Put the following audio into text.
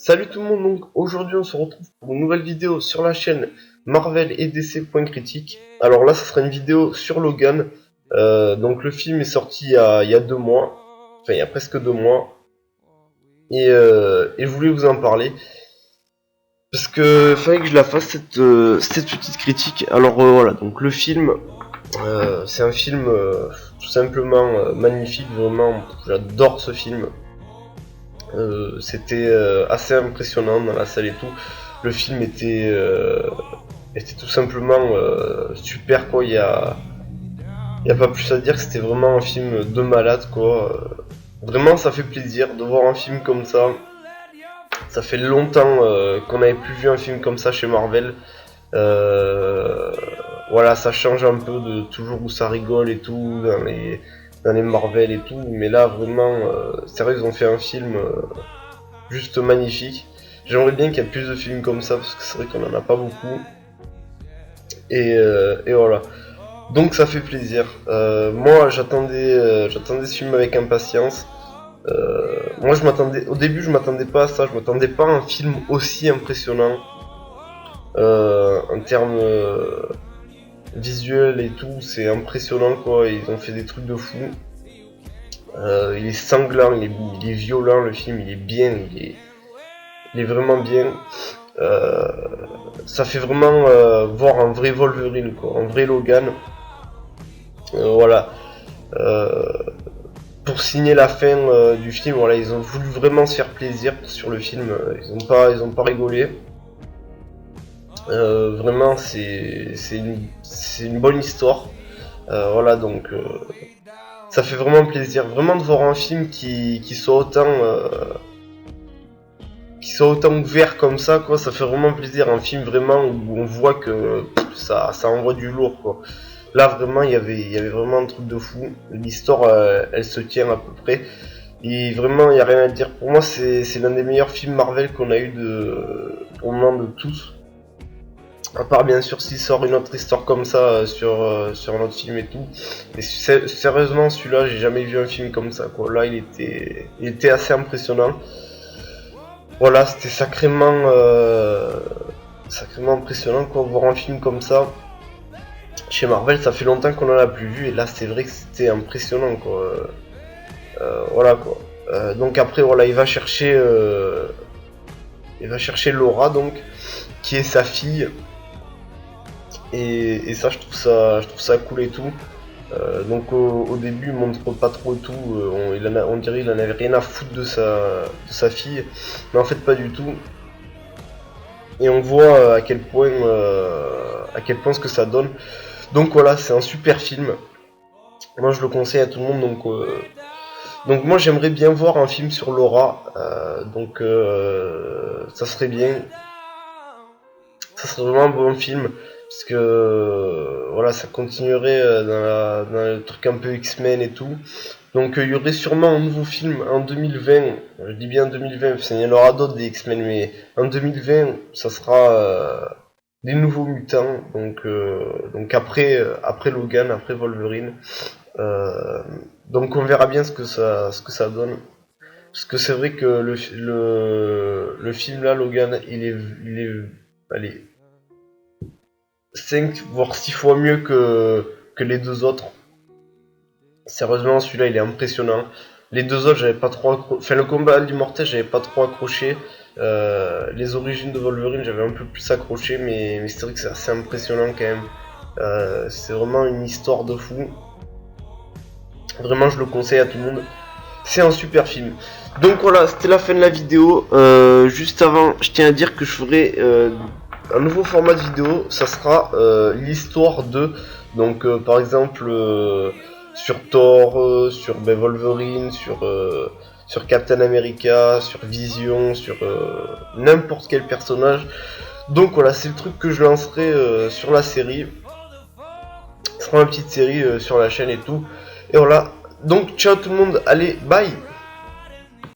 Salut tout le monde, donc aujourd'hui on se retrouve pour une nouvelle vidéo sur la chaîne Marvel et DC Point Critique. Alors là ça sera une vidéo sur Logan. Donc le film est sorti il y a 2 mois, enfin il y a presque 2 mois. Et je voulais vous en parler. Parce que fallait que je la fasse cette petite critique. Alors voilà, donc le film, c'est un film tout simplement magnifique, vraiment j'adore ce film. C'était assez impressionnant dans la salle et tout. Le film était tout simplement super quoi. Y a pas plus à dire que c'était vraiment un film de malade quoi. Vraiment ça fait plaisir de voir un film comme ça. Ça fait longtemps qu'on n'avait plus vu un film comme ça chez Marvel. Euh, voilà, ça change un peu de toujours où ça rigole et tout dans les Marvel et tout. Mais là vraiment, sérieux ils ont fait un film juste magnifique. J'aimerais bien qu'il y ait plus de films comme ça parce que c'est vrai qu'on en a pas beaucoup. Et voilà. Donc ça fait plaisir. Moi j'attendais ce film avec impatience. Moi au début je m'attendais pas à ça, je m'attendais pas à un film aussi impressionnant en termes visuels et tout, c'est impressionnant quoi, ils ont fait des trucs de fou. Il est sanglant, il est violent le film, il est bien, il est vraiment bien. Euh, Ça fait vraiment voir un vrai Wolverine, quoi, un vrai Logan. Voilà. Euh, pour signer la fin du film, voilà, ils ont voulu vraiment se faire plaisir sur le film. Ils ont pas rigolé. Vraiment, c'est une bonne histoire. Voilà, donc ça fait vraiment plaisir, vraiment de voir un film qui soit autant ouvert comme ça, quoi. Ça fait vraiment plaisir, un film vraiment où on voit que ça envoie du lourd, quoi. Là vraiment il y avait vraiment un truc de fou. L'histoire elle se tient à peu près. Et vraiment il n'y a rien à dire. Pour moi c'est l'un des meilleurs films Marvel qu'on a eu pour le moment de tous. À part bien sûr s'il sort une autre histoire comme ça sur un autre film et tout. Mais sérieusement celui-là j'ai jamais vu un film comme ça quoi. Là il était assez impressionnant. Voilà, c'était sacrément impressionnant quoi, voir un film comme ça. Chez Marvel, ça fait longtemps qu'on en a plus vu et là c'est vrai que c'était impressionnant quoi. Voilà quoi. Donc après voilà, il va chercher Laura donc, qui est sa fille. Et ça je trouve ça cool et tout. Donc au début il montre pas trop et tout. On dirait il en avait rien à foutre de sa fille, mais en fait pas du tout. Et on voit à quel point ce que ça donne. Donc voilà, c'est un super film. Moi je le conseille à tout le monde. Donc moi j'aimerais bien voir un film sur Laura. Ça serait bien. Ça serait vraiment un bon film. Parce que voilà, ça continuerait dans le truc un peu X-Men et tout. Donc il y aurait sûrement un nouveau film en 2020. Je dis bien 2020 parce qu'il y en aura d'autres des X-Men. Mais en 2020, ça sera des nouveaux mutants. Donc après Logan, après Wolverine. Euh, donc on verra bien ce que ça donne. Parce que c'est vrai que le film là, Logan, allez, 5 voire 6 fois mieux que les deux autres. Sérieusement, celui-là il est impressionnant. Les deux autres, j'avais pas trop accroché. Enfin, le combat à l'immortel, j'avais pas trop accroché. Les origines de Wolverine, j'avais un peu plus accroché, mais c'est vrai que c'est assez impressionnant quand même. C'est vraiment une histoire de fou. Vraiment, je le conseille à tout le monde. C'est un super film. Donc voilà, c'était la fin de la vidéo. Juste avant, je tiens à dire que je ferai un nouveau format de vidéo. Ça sera l'histoire de. Donc par exemple sur Thor, sur Wolverine, sur Captain America, sur Vision, sur n'importe quel personnage. Donc voilà, c'est le truc que je lancerai sur la série. Ce sera une petite série sur la chaîne et tout. Et voilà. Donc ciao tout le monde, allez, bye.